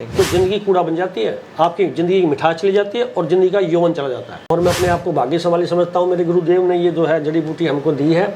तो जिंदगी कूड़ा बन जाती है, आपकी जिंदगी की मिठास चली जाती है और जिंदगी का यौवन चला जाता है। और मैं अपने आप को भाग्यशाली समझता हूँ, मेरे गुरुदेव ने ये जो है जड़ी बूटी हमको दी है।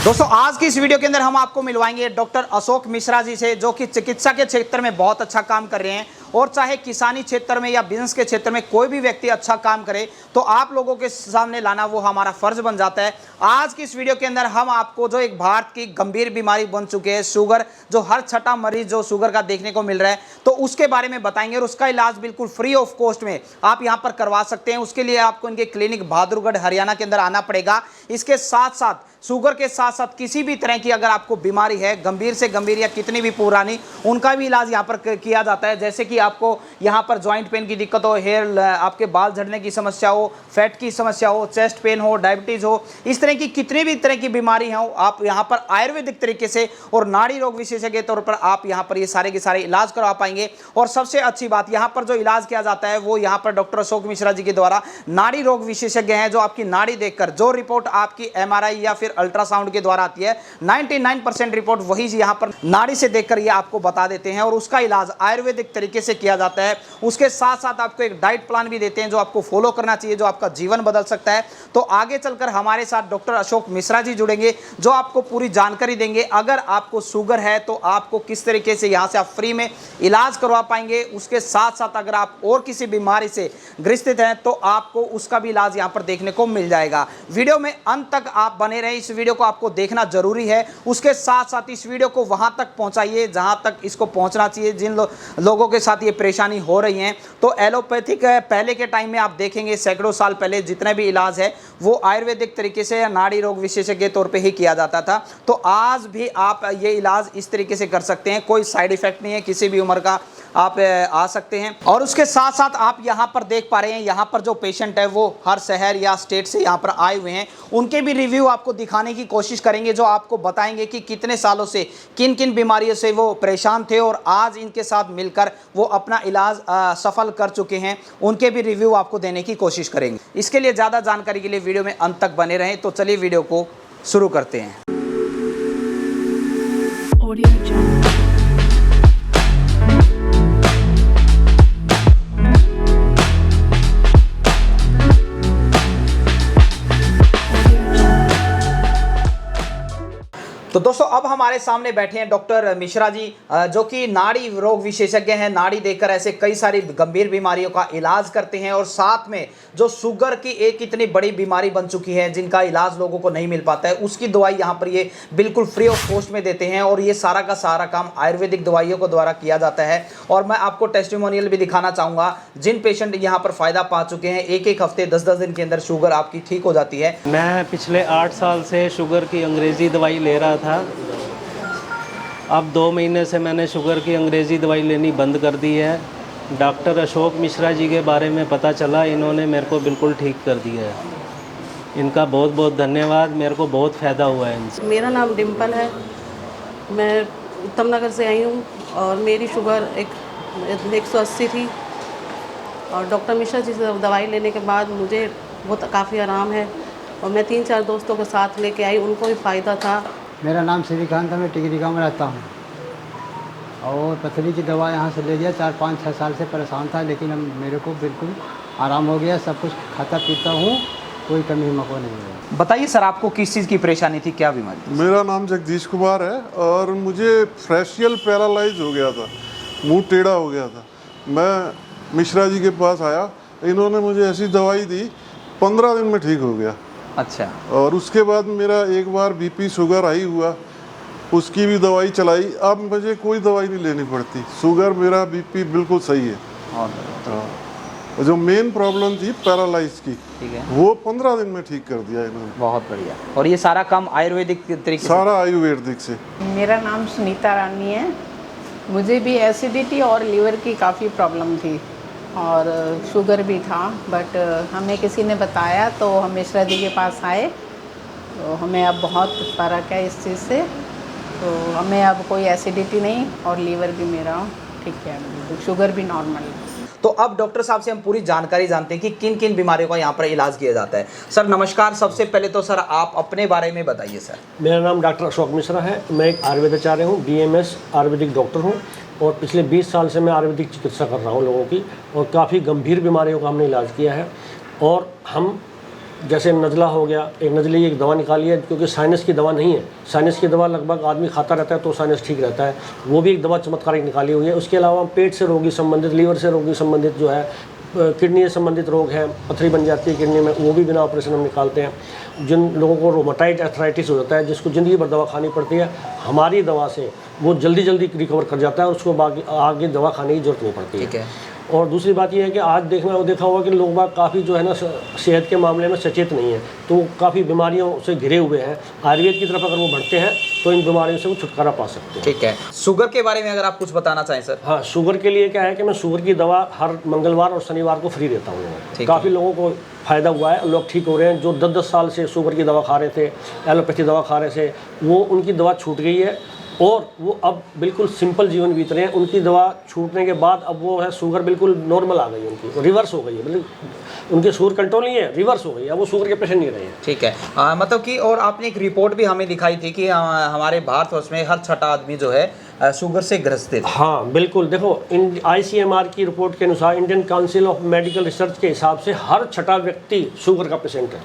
दोस्तों आज की इस वीडियो के अंदर हम आपको मिलवाएंगे डॉक्टर अशोक मिश्रा जी से, जो कि चिकित्सा के क्षेत्र में बहुत अच्छा काम कर रहे हैं। और चाहे किसानी क्षेत्र में या बिजनेस के क्षेत्र में कोई भी व्यक्ति अच्छा काम करे तो आप लोगों के सामने लाना वो हमारा फर्ज बन जाता है। आज की इस वीडियो के अंदर हम आपको जो एक भारत की गंभीर बीमारी बन चुके हैं शुगर, जो हर छठा मरीज जो शुगर का देखने को मिल रहा है, तो उसके बारे में बताएंगे और उसका इलाज बिल्कुल फ्री ऑफ कॉस्ट में आप यहाँ पर करवा सकते हैं। उसके लिए आपको इनके क्लिनिक बहादुरगढ़ हरियाणा के अंदर आना पड़ेगा। इसके साथ साथ शुगर के साथ साथ किसी भी तरह की अगर आपको बीमारी है, गंभीर से गंभीर या कितनी भी पुरानी, उनका भी इलाज यहाँ पर किया जाता है। जैसे कि आपको यहाँ पर जॉइंट पेन की दिक्कत हो, हेयर आपके बाल झड़ने की समस्या हो, फैट की समस्या हो, चेस्ट पेन हो, डायबिटीज हो, इस तरह की कितनी भी तरह की बीमारी हो, आप यहाँ पर आयुर्वेदिक तरीके से और नाड़ी रोग विशेषज्ञ के तौर पर आप यहाँ पर ये सारे के सारे इलाज करवा पाएंगे। और सबसे अच्छी बात, यहाँ पर जो इलाज किया जाता है वो यहाँ पर डॉक्टर अशोक मिश्रा जी के द्वारा नाड़ी रोग विशेषज्ञ हैं, जो आपकी नाड़ी देखकर जो रिपोर्ट आपकी MRI या फिर अल्ट्रासाउंड के द्वारा आती है, 99% रिपोर्ट वही यहाँ पर नाड़ी से देखकर ये आपको बता देते हैं और उसका इलाज आयुर्वेदिक तरीके से किया जाता है। उसके साथ साथ आपको एक डाइट प्लान भी देते हैं जो आपको फॉलो करना चाहिए, जो आपका जीवन बदल सकता है। तो आगे चलकर हमारे साथ डॉक्टर अशोक मिश्रा जी जुड़ेंगे, जो आपको पूरी जानकारी देंगे। अगर आपको शुगर है तो आपको किस तरीके से यहाँ से आप फ्री में इलाज करवा पाएंगे। उसके साथ साथ अगर आप और किसी बीमारी से ग्रसित हैं तो आपको उसका भी इलाज यहाँ पर देखने को मिल जाएगा। वीडियो में अंत तक आप बने रहें, इस वीडियो को आपको देखना जरूरी है। उसके साथ साथ इस वीडियो को वहां तक पहुंचाइए जहां तक इसको पहुंचना चाहिए, जिन लोगों के साथ ये परेशानी हो रही है। तो एलोपैथिक पहले के टाइम में आप देखेंगे सैकड़ों साल पहले जितने भी इलाज है वो आयुर्वेदिक तरीके से नाड़ी रोग विशेषज्ञ के तौर पे ही किया जाता था। तो आज भी आप ये इलाज इस तरीके से कर सकते हैं, कोई साइड इफेक्ट नहीं है, किसी भी उम्र का आप आ सकते हैं। और उसके साथ साथ आप यहाँ पर देख पा रहे हैं, यहाँ पर जो पेशेंट है वो हर शहर या स्टेट से यहाँ पर आए हुए हैं। उनके भी रिव्यू आपको दिखाने की कोशिश करेंगे, जो आपको बताएंगे कि कितने सालों से किन किन बीमारियों से वो परेशान थे और आज इनके साथ मिलकर वो अपना इलाज सफल कर चुके हैं। उनके भी रिव्यू आपको देने की कोशिश करेंगे। इसके लिए ज़्यादा जानकारी के लिए वीडियो में अंत तक बने रहें। तो चलिए वीडियो को शुरू करते हैं। तो दोस्तों अब हमारे सामने बैठे हैं डॉक्टर मिश्रा जी, जो कि नाड़ी रोग विशेषज्ञ हैं। नाड़ी देखकर ऐसे कई सारी गंभीर बीमारियों का इलाज करते हैं और साथ में जो शुगर की एक इतनी बड़ी बीमारी बन चुकी है जिनका इलाज लोगों को नहीं मिल पाता है, उसकी दवाई यहाँ पर ये बिल्कुल फ्री ऑफ कॉस्ट में देते हैं। और ये सारा का सारा काम आयुर्वेदिक दवाइयों के द्वारा किया जाता है। और मैं आपको टेस्टिमोनियल भी दिखाना चाहूँगा, जिन पेशेंट यहाँ पर फ़ायदा पा चुके हैं, एक हफ्ते 10-10 दिन के अंदर शुगर आपकी ठीक हो जाती है। मैं पिछले 8 साल से शुगर की अंग्रेज़ी दवाई ले रहा था। अब 2 महीने से मैंने शुगर की अंग्रेज़ी दवाई लेनी बंद कर दी है। डॉक्टर अशोक मिश्रा जी के बारे में पता चला, इन्होंने मेरे को बिल्कुल ठीक कर दिया है। इनका बहुत बहुत धन्यवाद, मेरे को बहुत फ़ायदा हुआ है इनसे। मेरा नाम डिम्पल है, मैं उत्तम नगर से आई हूँ और मेरी शुगर 180 थी। और डॉक्टर मिश्रा जी से दवाई लेने के बाद मुझे बहुत काफ़ी आराम है और मैं 3-4 दोस्तों के साथ लेके आई, उनको भी फ़ायदा था। मेरा नाम श्रीकांत है, मैं टिकरी गाँव में रहता हूँ और पथरी की दवा यहाँ से ले गया। 4-5-6 साल से परेशान था, लेकिन अब मेरे को बिल्कुल आराम हो गया। सब कुछ खाता पीता हूँ, कोई कमी मको नहीं है। बताइए सर, आपको किस चीज़ की परेशानी थी, क्या बीमारी? मेरा नाम जगदीश कुमार है और मुझे फेशियल पैरालाइज हो गया था, मुंह टेढ़ा हो गया था। मैं मिश्रा जी के पास आया, इन्होंने मुझे ऐसी दवाई दी, 15 दिन में ठीक हो गया। अच्छा। और उसके बाद मेरा एक बार BP शुगर हाई हुआ, उसकी भी दवाई चलाई। अब मुझे कोई दवाई नहीं लेनी पड़ती, शुगर मेरा BP बिल्कुल सही है। हाँ, जो मेन प्रॉब्लम थी पैरालाइज की, ठीक है, वो 15 दिन में ठीक कर दिया इन्होंने। बहुत बढ़िया। और ये सारा काम आयुर्वेदिक तरीके से? सारा आयुर्वेदिक से। मेरा नाम सुनीता रानी है। मुझे भी एसिडिटी और लीवर की काफ़ी प्रॉब्लम थी और शुगर भी था, बट हमें किसी ने बताया तो हम मिश्रा जी के पास आए, तो हमें अब बहुत फ़र्क है इस चीज़ से। तो हमें अब कोई एसिडिटी नहीं और लीवर भी मेरा ठीक है, शुगर भी नॉर्मल है। तो अब डॉक्टर साहब से हम पूरी जानकारी जानते हैं कि किन किन बीमारियों का यहाँ पर इलाज किया जाता है। सर नमस्कार, सबसे पहले तो सर आप अपने बारे में बताइए। सर मेरा नाम डॉक्टर अशोक मिश्रा है, मैं एक आयुर्वेदाचार्य हूँ, BMS आयुर्वेदिक डॉक्टर हूँ। और पिछले 20 साल से मैं आयुर्वेदिक चिकित्सा कर रहा हूँ लोगों की, और काफ़ी गंभीर बीमारियों का हमने इलाज किया है। और हम जैसे नज़ला हो गया, एक नज़ले की एक दवा निकाली है, क्योंकि साइनस की दवा नहीं है, साइनस की दवा लगभग आदमी खाता रहता है तो साइनस ठीक रहता है, वो भी एक दवा चमत्कारिक निकाली हुई है। उसके अलावा पेट से रोगी संबंधित, लीवर से रोगी संबंधित जो है, किडनी से संबंधित रोग है, पथरी बन जाती है किडनी में, वो भी बिना ऑपरेशन हम निकालते हैं। जिन लोगों को रोमाटाइड आर्थराइटिस हो जाता है, जिसको ज़िंदगी भर दवा खानी पड़ती है, हमारी दवा से वो जल्दी जल्दी रिकवर कर जाता है और उसको आगे दवा खाने की जरूरत नहीं पड़ती ठीक है। और दूसरी बात यह है कि आज देखा होगा कि लोग बाग काफ़ी जो है ना सेहत के मामले में सचेत नहीं है, तो वो काफ़ी बीमारियों से घिरे हुए हैं। आयुर्वेद की तरफ अगर वो बढ़ते हैं तो इन बीमारियों से वो छुटकारा पा सकते हैं। ठीक है, शुगर के बारे में अगर आप कुछ बताना चाहें सर। हाँ, शुगर के लिए क्या है कि मैं शुगर की दवा हर मंगलवार और शनिवार को फ्री देता हूँ। काफ़ी लोगों को फ़ायदा हुआ है, लोग ठीक हो रहे हैं। जो 10-10 साल से शुगर की दवा खा रहे थे, एलोपैथी दवा खा रहे थे, वो उनकी दवा छूट गई है और वो अब बिल्कुल सिंपल जीवन बीत रहे हैं। उनकी दवा छूटने के बाद अब वो है शुगर बिल्कुल नॉर्मल आ गई है, उनकी रिवर्स हो गई है, मतलब उनकी शुगर कंट्रोल नहीं है, रिवर्स हो गई है, अब वो शुगर के पेशेंट नहीं रहे हैं। ठीक है, मतलब कि और आपने एक रिपोर्ट भी हमें दिखाई थी कि हमारे भारतवर्ष में हर छठा आदमी जो है शुगर से ग्रस्त है। हाँ बिल्कुल, देखो ICMR की रिपोर्ट के अनुसार, Indian council of medical research के हिसाब से हर छठा व्यक्ति शुगर का पेशेंट है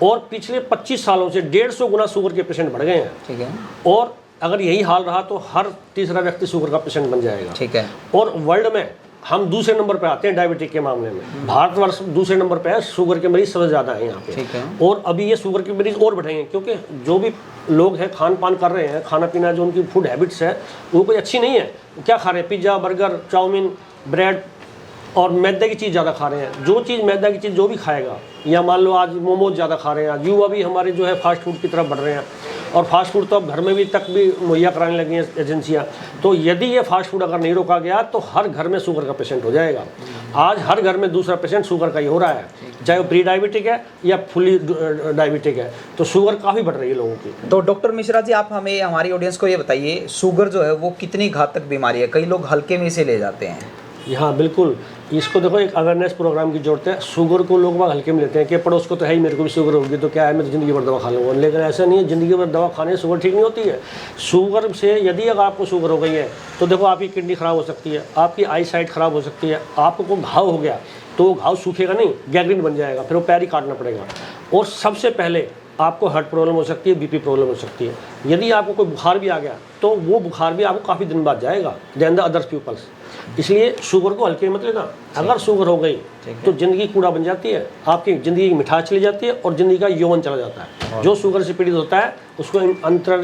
और पिछले 25 सालों से 150 गुना शुगर के पेशेंट बढ़ गए हैं। ठीक है, और अगर यही हाल रहा तो हर तीसरा व्यक्ति शुगर का पेशेंट बन जाएगा। ठीक है, और वर्ल्ड में हम दूसरे नंबर पर आते हैं डायबिटिक के मामले में। भारतवर्ष दूसरे नंबर पर है, शुगर के मरीज सबसे ज़्यादा है यहाँ पे। ठीक है, और अभी ये शुगर के मरीज और बढ़ेंगे, क्योंकि जो भी लोग हैं खान पान कर रहे हैं, खाना पीना जो उनकी फूड हैबिट्स है वो कोई अच्छी नहीं है। क्या खा रहे हैं? पिज़्ज़ा, बर्गर, चाउमीन, ब्रेड और मैदे की चीज़ ज़्यादा खा रहे हैं। जो चीज़ मैदा की चीज़ जो भी खाएगा, या मान लो आज मोमोज ज़्यादा खा रहे हैं, आज युवा भी हमारे जो है फास्ट फूड की तरफ बढ़ रहे हैं, और फास्ट फूड तो अब घर में भी तक भी मुहैया कराने लगी हैं एजेंसियाँ। तो यदि ये फास्ट फूड अगर नहीं रोका गया तो हर घर में शुगर का पेशेंट हो जाएगा। आज हर घर में दूसरा पेशेंट शुगर का ही हो रहा है, चाहे वो प्री डायबिटिक है या फुली डायबिटिक है। तो शुगर काफ़ी बढ़ रही है लोगों की। तो डॉक्टर मिश्रा जी, आप हमें, हमारी ऑडियंस को ये बताइए, शुगर जो है वो कितनी घातक बीमारी है? कई लोग हल्के में से ले जाते हैं। हाँ बिल्कुल, इसको देखो एक अवेयरनेस प्रोग्राम की जरूरत है। शुगर को लोग बाग हल्के में लेते हैं कि पड़ोस को तो है ही, मेरे को भी शुगर होगी तो क्या है, मैं तो ज़िंदगी भर दवा खा लूँगा। लेकिन ऐसा नहीं है, ज़िंदगी भर दवा खाने से शुगर ठीक नहीं होती है। शुगर से यदि अगर आपको शुगर हो गई है तो देखो आपकी किडनी ख़राब हो सकती है, आपकी आई साइट ख़राब हो सकती है, आपको घाव हो गया तो वो घाव सूखेगा नहीं, गैंग्रीन बन जाएगा, फिर वो पैर ही काटना पड़ेगा। और सबसे पहले आपको हार्ट प्रॉब्लम हो सकती है, BP प्रॉब्लम हो सकती है। यदि आपको कोई बुखार भी आ गया तो वो बुखार भी आपको काफ़ी दिन बाद जाएगा देन द अदर्स पीपल्स। इसलिए शुगर को हल्के मत लेना। अगर शुगर हो गई तो ज़िंदगी कूड़ा बन जाती है, आपकी ज़िंदगी की मिठास चली जाती है और ज़िंदगी का यौवन चला जाता है। जो शुगर से पीड़ित होता है उसको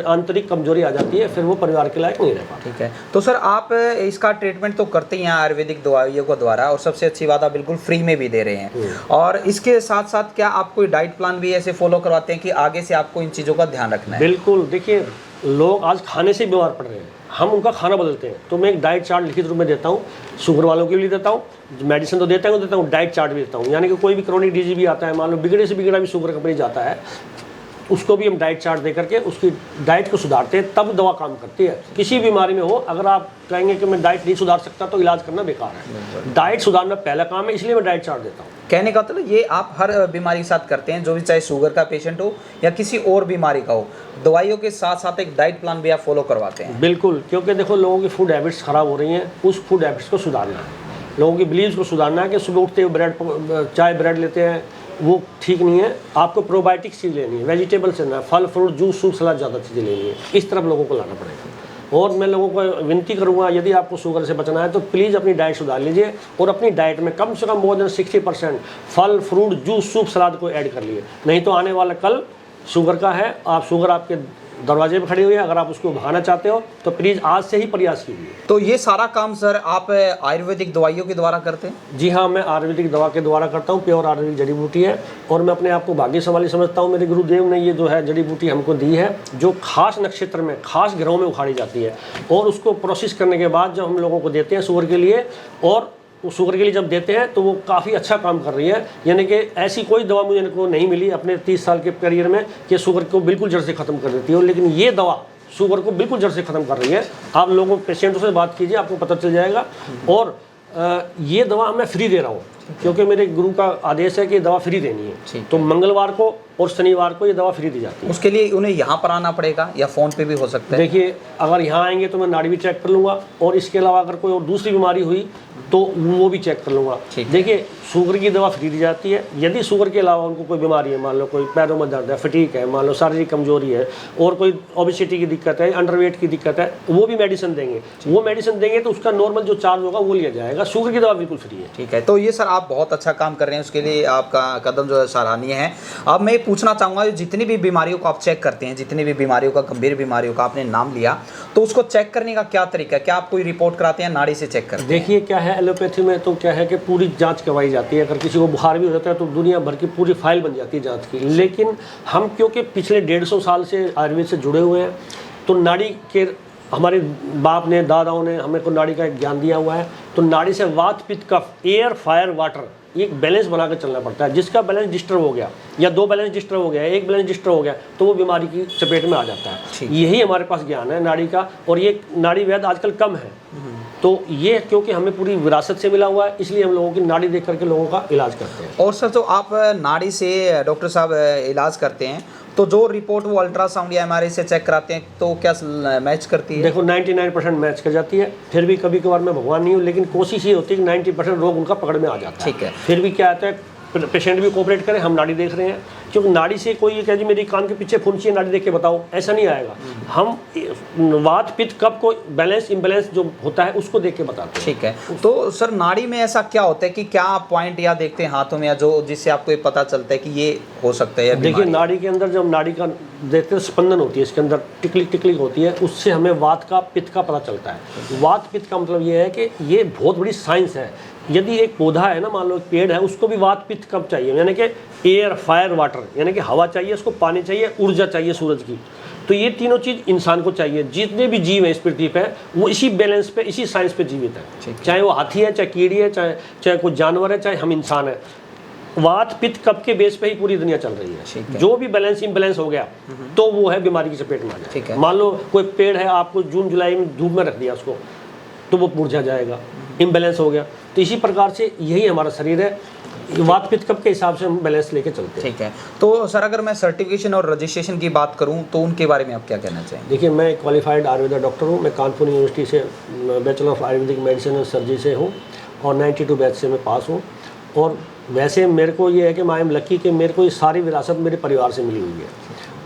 आंतरिक कमजोरी आ जाती है, फिर वो परिवार के लायक नहीं रह पाता। ठीक है, तो सर आप इसका ट्रीटमेंट तो करते ही हैं आयुर्वेदिक दवाइयों को द्वारा, और सबसे अच्छी बात आप बिल्कुल फ्री में भी दे रहे हैं। और इसके साथ साथ क्या आप कोई डाइट प्लान भी ऐसे फॉलो करवाते हैं कि आगे से आपको इन चीज़ों का ध्यान रखना है? बिल्कुल, देखिए लोग आज खाने से बीमार पड़ रहे हैं, हम उनका खाना बदलते हैं। तो मैं एक डाइट चार्ट लिखित रूप में देता हूँ, शुगर वालों के लिए देता हूँ, मेडिसिन तो देता हूँ, डाइट चार्ट भी देता हूँ। यानी कि कोई भी क्रोनिक डिजीज भी आता है, मान लो बिगड़े से बिगड़ा भी शुगर का मरीज आता है, उसको भी हम डाइट चार्ट दे करके उसकी डाइट को सुधारते हैं, तब दवा काम करती है। किसी बीमारी में हो, अगर आप कहेंगे कि मैं डाइट नहीं सुधार सकता तो इलाज करना बेकार है। डाइट सुधारना पहला काम है, इसलिए मैं डाइट चार्ट देता हूँ। कहने का मतलब ये आप हर बीमारी के साथ करते हैं, जो भी, चाहे शुगर का पेशेंट हो या किसी और बीमारी का हो, दवाइयों के साथ साथ एक डाइट प्लान भी आप फॉलो करवाते हैं? बिल्कुल, क्योंकि देखो लोगों की फूड हैबिट्स ख़राब हो रही हैं, उस फूड हैबिट्स को सुधारना है। लोगों की बिलीव्स को सुधारना है कि सुबह उठते हुए चाय ब्रेड लेते हैं, वो ठीक नहीं है। आपको प्रोबायोटिक चीज़ लेनी है, वेजिटेबल से ना, फल फ्रूट जूस सूप सलाद ज़्यादा चीज़ें लेनी है। इस तरफ लोगों को लाना पड़ेगा। और मैं लोगों को विनती करूंगा, यदि आपको शुगर से बचना है तो प्लीज़ अपनी डाइट सुधार लीजिए और अपनी डाइट में कम से कम मोर देन 60% फल फ्रूट जूस सूप सलाद को ऐड कर लिए। नहीं तो आने वाला कल शुगर का है, आप शुगर आपके दरवाजे पर खड़ी हुई है, अगर आप उसको भगाना चाहते हो तो प्लीज़ आज से ही प्रयास कीजिए। तो ये सारा काम सर आप आयुर्वेदिक दवाइयों के द्वारा करते हैं? जी हाँ, मैं आयुर्वेदिक दवा के द्वारा करता हूँ। प्योर आयुर्वेदिक जड़ी बूटी है और मैं अपने आप को भाग्यशाली समझता हूँ। मेरे गुरुदेव ने ये जो है जड़ी बूटी हमको दी है, जो खास नक्षत्र में, खास ग्रहों में उखाड़ी जाती है, और उसको प्रोसेस करने के बाद जब हम लोगों को देते हैं शुगर के लिए, और उस शुगर के लिए जब देते हैं तो वो काफ़ी अच्छा काम कर रही है। यानी कि ऐसी कोई दवा मुझे को नहीं मिली अपने 30 साल के करियर में कि शुगर को बिल्कुल जड़ से ख़त्म कर देती है, लेकिन ये दवा शुगर को बिल्कुल जड़ से ख़त्म कर रही है। आप लोगों पेशेंटों से बात कीजिए, आपको पता चल जाएगा। और ये दवा मैं फ्री दे रहा हूँ, क्योंकि मेरे गुरु का आदेश है कि ये दवा फ्री देनी है। तो मंगलवार को और शनिवार को ये दवा फ्री दी जाती है। उसके लिए उन्हें यहाँ पर आना पड़ेगा या फ़ोन पे भी हो सकता है? देखिए, अगर यहाँ आएंगे तो मैं नाड़ी भी चेक कर लूँगा, और इसके अलावा अगर कोई और दूसरी बीमारी हुई तो वो भी चेक कर लूँगा। देखिए, शुगर की दवा फ्री दी जाती है। यदि शुगर के अलावा उनको कोई बीमारी है, मान लो कोई पैरों में दर्द है, फटीक है, मान लो शारीरिक कमजोरी है, और कोई ओबेसिटी की दिक्कत है, अंडरवेट की दिक्कत है, वो भी मेडिसिन देंगे। वो मेडिसिन देंगे तो उसका नॉर्मल जो चार्ज होगा वो लिया जाएगा। शुगर की दवा बिल्कुल फ्री है। ठीक है, तो ये सर आप बहुत अच्छा काम कर रहे हैं, उसके लिए आपका कदम जो है सराहनीय है। अब मैं पूछना चाहूँगा, जितनी भी बीमारियों को आप चेक करते हैं, जितनी भी बीमारियों का, गंभीर बीमारियों का आपने नाम लिया, तो उसको चेक करने का क्या तरीका है? क्या आप कोई रिपोर्ट कराते हैं, नाड़ी से चेक करते हैं? देखिए, क्या है एलोपैथी में तो क्या है कि पूरी जांच करवाई जाती है। अगर किसी को बुखार भी हो जाता है तो दुनिया भर की पूरी फाइल बन जाती है जांच की। लेकिन हम क्योंकि पिछले 150 साल से आयुर्वेद से जुड़े हुए हैं, तो नाड़ी के हमारे बाप ने, दादाओं ने हमें को नाड़ी का एक ज्ञान दिया हुआ है। तो नाड़ी से वात, पित्त, कफ, एयर, फायर, वाटर, एक बैलेंस बना कर चलना पड़ता है। जिसका बैलेंस डिस्टर्ब हो गया, या 2 बैलेंस डिस्टर्ब हो गया, 1 बैलेंस डिस्टर्ब हो गया, तो वो बीमारी की चपेट में आ जाता है। यही हमारे पास ज्ञान है नाड़ी का, और ये नाड़ी वैद आजकल कम है। तो ये क्योंकि हमें पूरी विरासत से मिला हुआ है, इसलिए हम लोगों की नाड़ी देख करके लोगों का इलाज करते हैं। और सर, जो आप नाड़ी से डॉक्टर साहब इलाज करते हैं, तो जो रिपोर्ट वो अल्ट्रासाउंड या एमआरआई से चेक कराते हैं, तो क्या मैच करती है? देखो, 99% मैच कर जाती है। फिर भी कभी कभार मैं भगवान नहीं हूँ, लेकिन कोशिश ये होती है कि 90% रोग उनका पकड़ में आ जाता है। ठीक है। फिर भी क्या आता है, पेशेंट भी कोऑपरेट करे, हम नाड़ी देख रहे हैं। क्योंकि नाड़ी से कोई ये कहे जी मेरी कान के पीछे फुंसी है, नाड़ी देख के बताओ, ऐसा नहीं आएगा। हम वात, पित्त, कफ को बैलेंस इम्बैलेंस जो होता है उसको देख के बताते हैं। ठीक है। तो सर, नाड़ी में ऐसा क्या होता है कि क्या आप पॉइंट या देखते हैं हाथों में, या जो जिससे आपको ये पता चलता है कि ये हो सकता है या देखिए, नाड़ी के अंदर जब नाड़ी का देखते हैं स्पंदन होती है, इसके अंदर टिकलिक टिकलिक होती है, उससे हमें वात का, पित्त का पता चलता है। वात, पित्त का मतलब ये है कि ये बहुत बड़ी साइंस है। यदि एक पौधा है ना, मान लो एक पेड़ है, उसको भी वात, पित्त कब चाहिए, यानी कि एयर, फायर, वाटर, यानी कि हवा चाहिए, उसको पानी चाहिए, ऊर्जा चाहिए सूरज की। तो ये तीनों चीज़ इंसान को चाहिए। जितने भी जीव हैं इस पृथ्वी पे, वो इसी बैलेंस पे, इसी साइंस पे जीवित है। चाहे वो हाथी है, चाहे कीड़ी है, चाहे कोई जानवर है, चाहे हम इंसान है। वात, पित्त, कफ के बेस पे ही पूरी दुनिया चल रही है। जो भी बैलेंस इम्बैलेंस हो गया तो वो है बीमारी की चपेट में आ जाए। मान लो कोई पेड़ है, आपको जून जुलाई में धूप में रख दिया उसको, तो वो मुरझा जाएगा, इम्बैलेंस हो गया। तो इसी प्रकार से यही हमारा शरीर है, वात, पित्त, कफ के हिसाब से हम बैलेंस लेके चलते हैं। ठीक है। तो सर, अगर मैं सर्टिफिकेशन और रजिस्ट्रेशन की बात करूं तो उनके बारे में आप क्या कहना चाहेंगे? देखिए, मैं क्वालिफाइड आयुर्वेदा डॉक्टर हूँ। मैं कानपुर यूनिवर्सिटी से बैचलर ऑफ आयुर्वेदिक मेडिसिन और सर्जरी से हूँ, और 92 बैच से मैं पास हूँ। और वैसे मेरे को ये है कि आई एम लकी कि मेरे को ये सारी विरासत मेरे परिवार से मिली हुई है।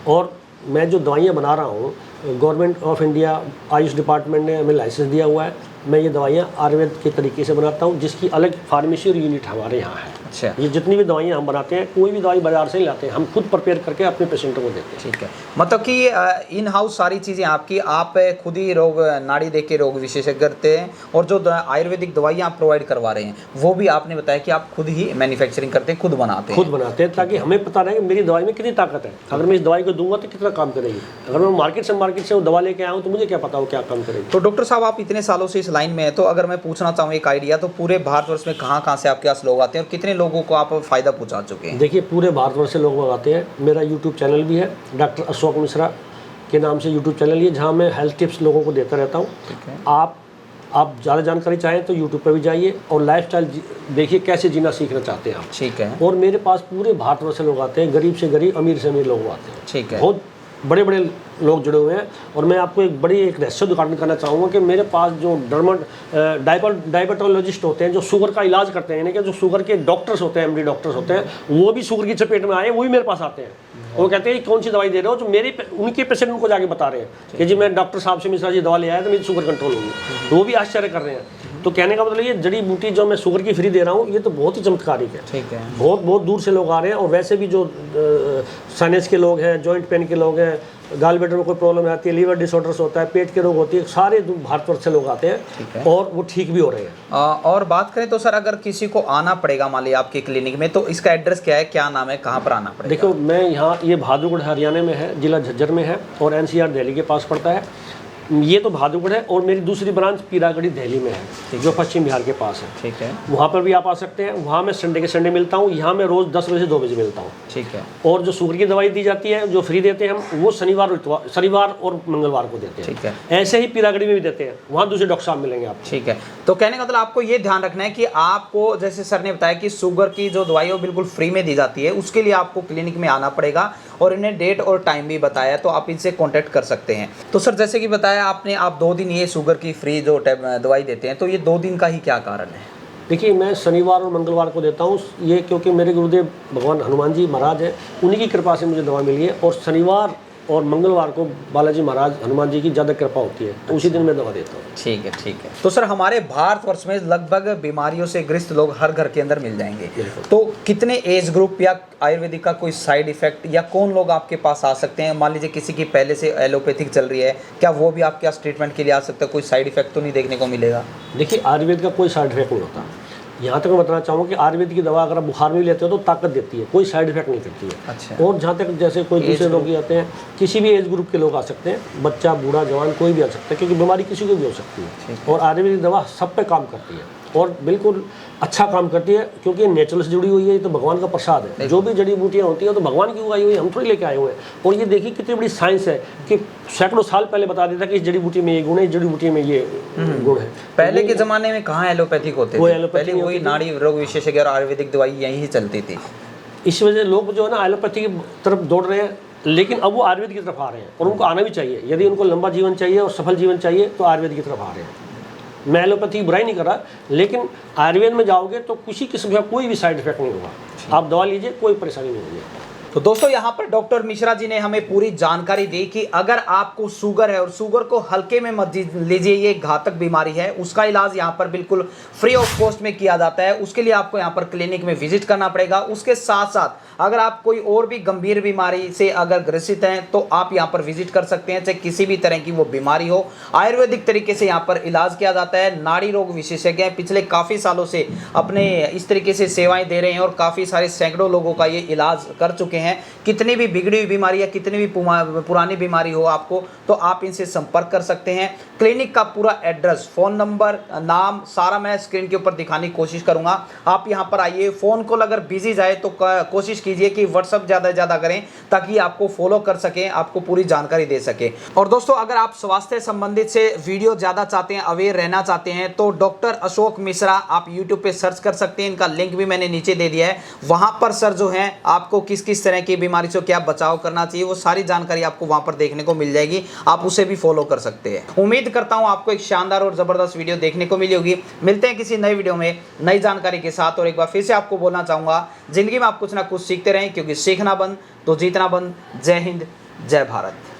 और मैं जो दवाइयाँ बना रहा हूँ, government of India Ayush department ने हमें लाइसेंस दिया हुआ है। मैं ये दवाइयाँ आयुर्वेद के तरीके से बनाता हूँ, जिसकी अलग फार्मेसी और यूनिट हमारे यहाँ है। अच्छा। ये जितनी भी दवाइयाँ हम बनाते हैं, कोई भी दवाई बाजार से ही लाते हैं, हम खुद प्रिपेयर करके अपने पेशेंटों को देते हैं। ठीक है, मतलब कि इन हाउस सारी चीज़ें आपकी, आप खुद ही रोग नाड़ी देख के रोग विशेषज्ञ करते हैं, और जो आयुर्वेदिक दवाइयाँ आप प्रोवाइड करवा रहे हैं वो भी आपने बताया कि आप खुद ही मैन्युफैक्चरिंग करते हैं, खुद बनाते हैं, ताकि हमें पता रहे कि मेरी दवाई में कितनी ताकत है। अगर मैं इस दवाई को दूंगा तो कितना काम करेगी। अगर मैं मार्केट से वो दवा लेके आया हूँ तो मुझे क्या पता हो क्या काम करेगी। तो डॉक्टर साहब, आप इतने सालों से इस लाइन में है, तो अगर मैं पूछना चाहूँ एक आइडिया, तो पूरे भारतवर्ष में कहाँ से आपके पास लोग आते हैं और कितने लोगों को आप फायदा पहुँचा चुके हैं? देखिए, पूरे भारतवर्ष से लोग आते हैं। मेरा यूट्यूब चैनल भी है, डॉक्टर अशोक मिश्रा के नाम से यूट्यूब चैनल है, जहाँ मैं हेल्थ टिप्स लोगों को देता रहता हूँ। आप ज़्यादा जानकारी चाहें तो यूट्यूब पर भी जाइए और लाइफस्टाइल देखिए कैसे जीना सीखना चाहते हैं आप। ठीक है। और मेरे पास पूरे भारतवर्ष से लोग आते हैं, गरीब से गरीब, अमीर से अमीर लोग आते हैं। ठीक है। बहुत बड़े बड़े लोग जुड़े हुए हैं। और मैं आपको एक एक रहस्य उद्घाटन करना चाहूँगा कि मेरे पास जो डायबिटोलॉजिस्ट होते हैं, जो शुगर का इलाज करते हैं, यानी कि जो शुगर के डॉक्टर्स होते हैं, एमडी डॉक्टर्स होते हैं, वो भी शुगर की चपेट में आए, वो भी मेरे पास आते हैं। वो कहते हैं कौन सी दवाई दे रहे हो, जो उनके पेशेंट उनको जाके बता रहे हैं कि जी मैं डॉक्टर साहब से मिश्रा जी दवा ले आया तो मेरी शुगर कंट्रोल होगी। तो वो भी आश्चर्य कर रहे हैं। तो कहने का मतलब ये जड़ी बूटी जो मैं शुगर की फ्री दे रहा हूँ, ये तो बहुत ही चमत्कारिक है। ठीक है। बहुत दूर से लोग आ रहे हैं। और वैसे भी जो साइनस के लोग हैं, जॉइंट पेन के लोग हैं, गाल ब्लैडर में कोई प्रॉब्लम आती है, लीवर डिसऑर्डर्स होता है, पेट के रोग होती है, सारे भारतवर्ष से लोग आते हैं और वो ठीक भी हो रहे हैं। और बात करें तो सर, अगर किसी को आना पड़ेगा मान लिया आपके क्लिनिक में, तो इसका एड्रेस क्या है, क्या नाम है, कहाँ पर आना पड़ेगा? देखो, मैं यहाँ, ये बहादुरगढ़ हरियाणा में है, जिला झज्जर में है, और एनसीआर दिल्ली के पास पड़ता है। ये तो बहादुरगढ़ है, और मेरी दूसरी ब्रांच पीरागढ़ी दिल्ली में है, जो पश्चिम बिहार के पास है। ठीक है। वहाँ पर भी आप आ सकते हैं। वहाँ मैं संडे के संडे मिलता हूँ। यहाँ मैं रोज़ 10 बजे से 2 बजे मिलता हूँ। ठीक है। और जो शुगर की दवाई दी जाती है, जो फ्री देते हैं हम, वो शनिवार और मंगलवार को देते हैं। ठीक है। ऐसे ही पीरागढ़ी में भी देते हैं, वहाँ दूसरे डॉक्टर साहब मिलेंगे आप। ठीक है। तो कहने का मतलब आपको ये ध्यान रखना है कि आपको, जैसे सर ने बताया कि शुगर की जो दवाई है वो बिल्कुल फ्री में दी जाती है, उसके लिए आपको क्लिनिक में आना पड़ेगा और इन्हें डेट और टाइम भी बताया, तो आप इनसे कांटेक्ट कर सकते हैं। तो सर जैसे कि बताया आपने, आप 2 दिन ये शुगर की फ्री जो दवाई देते हैं, तो ये 2 दिन का ही क्या कारण है? देखिए, मैं शनिवार और मंगलवार को देता हूँ ये, क्योंकि मेरे गुरुदेव भगवान हनुमान जी महाराज हैं, उन्हीं की कृपा से मुझे दवा मिली है, और शनिवार और मंगलवार को बालाजी महाराज हनुमान जी की ज़्यादा कृपा होती है, तो उसी दिन मैं दवा देता हूँ। ठीक है, ठीक है। तो सर हमारे भारतवर्ष में लगभग बीमारियों से ग्रस्त लोग हर घर के अंदर मिल जाएंगे, तो कितने एज ग्रुप या आयुर्वेदिक का कोई साइड इफेक्ट या कौन लोग आपके पास आ सकते हैं? मान लीजिए किसी की पहले से एलोपैथिक चल रही है, क्या वो भी आपके पास ट्रीटमेंट के लिए आ सकता है? कोई साइड इफेक्ट तो नहीं देखने को मिलेगा? देखिए, आयुर्वेद का कोई साइड इफेक्ट नहीं होता। यहाँ तक मैं बताना चाहूँगा कि आयुर्वेद की दवा अगर आप बुखार में भी लेते हो तो ताकत देती है, कोई साइड इफेक्ट नहीं करती है। अच्छा। और जहाँ तक जैसे कोई दूसरे लोग आते हैं, किसी भी एज ग्रुप के लोग आ सकते हैं, बच्चा बूढ़ा जवान कोई भी आ सकता है, क्योंकि बीमारी किसी को भी हो सकती है, और आयुर्वेदिक दवा सब पे काम करती है और बिल्कुल अच्छा काम करती है, क्योंकि ये नेचुरल से जुड़ी हुई है, ये तो भगवान का प्रसाद है। जो भी जड़ी बूटियाँ होती हैं तो भगवान की उगाई हुई है, हम थोड़ी लेके आए हुए हैं। और ये देखिए कितनी बड़ी साइंस है कि सैकड़ों साल पहले बता देता कि इस जड़ी बूटी में ये गुण है, इस जड़ी बूटी में ये गुण है। पहले के ज़माने में कहाँ एलोपैथिक होते थे? पहले वही नाड़ी रोग विशेषज्ञ और आयुर्वेदिक दवाई यहीं ही चलती थी। इस वजह से लोग जो है ना एलोपैथी की तरफ दौड़ रहे हैं, लेकिन अब वो आयुर्वेद की तरफ आ रहे हैं, और उनको आना भी चाहिए। यदि उनको लंबा जीवन चाहिए और सफल जीवन चाहिए तो आयुर्वेद की तरफ आ रहे हैं। मैं एलोपैथी की बुराई नहीं कर रहा, लेकिन आयुर्वेद में जाओगे तो किसी किस्म का कोई भी साइड इफेक्ट नहीं होगा। आप दवा लीजिए, कोई परेशानी नहीं होगी। तो दोस्तों यहाँ पर डॉक्टर मिश्रा जी ने हमें पूरी जानकारी दी कि अगर आपको शुगर है और शुगर को हल्के में मत लीजिए, ये घातक बीमारी है, उसका इलाज यहाँ पर बिल्कुल फ्री ऑफ कॉस्ट में किया जाता है। उसके लिए आपको यहाँ पर क्लिनिक में विजिट करना पड़ेगा। उसके साथ साथ अगर आप कोई और भी गंभीर बीमारी से अगर ग्रसित हैं तो आप यहाँ पर विजिट कर सकते हैं, चाहे किसी भी तरह की वो बीमारी हो। आयुर्वेदिक तरीके से यहाँ पर इलाज किया जाता है। नाड़ी रोग विशेषज्ञ पिछले काफ़ी सालों से अपने इस तरीके से सेवाएं दे रहे हैं और काफ़ी सारे सैकड़ों लोगों का ये इलाज कर चुके हैं। कितनी भी बिगड़ी हुई बीमारी या कितनी भी पुरानी बीमारी हो आपको, तो आप इनसे संपर्क कर सकते हैं। क्लिनिक का पूरा एड्रेस, फ़ोन नंबर, नाम सारा मैं स्क्रीन के ऊपर दिखाने की कोशिश करूंगा। आप यहां पर आइए। फ़ोन कॉल अगर बिजी जाए तो कोशिश कीजिए कि व्हाट्सअप ज़्यादा से ज़्यादा करें, ताकि आपको फॉलो कर सकें, आपको पूरी जानकारी दे सके। और दोस्तों अगर आप स्वास्थ्य संबंधित से वीडियो ज़्यादा चाहते हैं, अवेयर रहना चाहते हैं, तो डॉक्टर अशोक मिश्रा आप यूट्यूब पे सर्च कर सकते हैं। इनका लिंक भी मैंने नीचे दे दिया है। वहां पर सर जो है आपको किस किस तरह की बीमारी से क्या बचाव करना चाहिए, वो सारी जानकारी आपको वहां पर देखने को मिल जाएगी। आप उसे भी फॉलो कर सकते हैं। उम्मीद करता हूं आपको एक शानदार और जबरदस्त वीडियो देखने को मिली होगी। मिलते हैं किसी नई वीडियो में नई जानकारी के साथ। और एक बार फिर से आपको बोलना चाहूंगा, जिंदगी में आप कुछ ना कुछ सीखते रहें, क्योंकि सीखना बंद तो जीतना बंद। जय हिंद, जय भारत।